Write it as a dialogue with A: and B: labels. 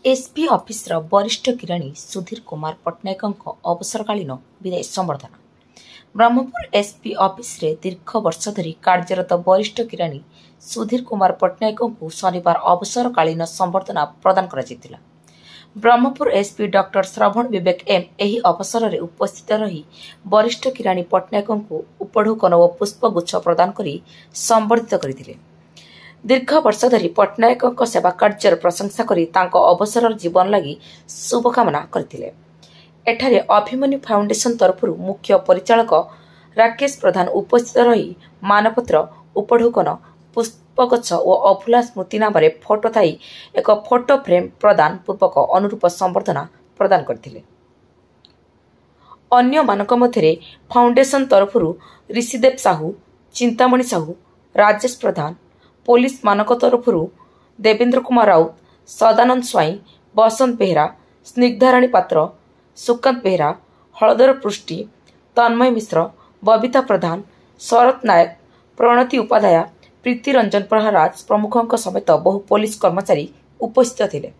A: SP office वरिष्ठ किराणी Sudhir Kumar Patnaik अवसरकालीन विदाय संबर्धना। Brahmapur SP office रे दीर्घ वर्ष धरी कार्यरत वरिष्ठ किराणी सुधीर कुमार पट्टनायक को शनिवार अवसरकालीन संबर्धना प्रदान करा। ब्रह्मपुर एसपी डॉक्टर श्रवण विवेक एम एही अवसर रे उपस्थित रही वरिष्ठ किराणी पट्टनायक को उपढौकन और पुष्पगुच्छ प्रदान करी संबर्धित करथिले। दीर्घ वर्ष धरी पट्टनायक सेवा कार्यर प्रशंसा करी तांको अवसर जीवन लगी शुभकामना करथिले। एठारे अभिमन्यु फाउंडेशन तरफ मुख्य परिचालक राकेश प्रधान उपस्थित रही मानपत्र उपढौकन पुष्पगुच्छ और अभुला स्मृति नाम फोटो थाई एक फोटो फ्रेम प्रदान पूर्वक अनुरूप संबर्धना प्रदान करथिले। अन्य मानक मध्यरे फाउंडेशन तरफ ऋषिदेव साहू, चिंतामणि साहू, राजेश प्रधान, पुलिस मानक तरफ देवेंद्र कुमार राउत, सदानंद स्वाई, बसंत बेहरा, स्निग्धाराणी पात्र, सुकांत बेहरा, हलधर पृष्टि, तन्मय मिश्र, बबिता प्रधान, शरत नायक, प्रणति उपाध्याय, प्रीति रंजन प्रहाराज प्रमुखों समेत बहु पुलिस कर्मचारी उपस्थित थिले।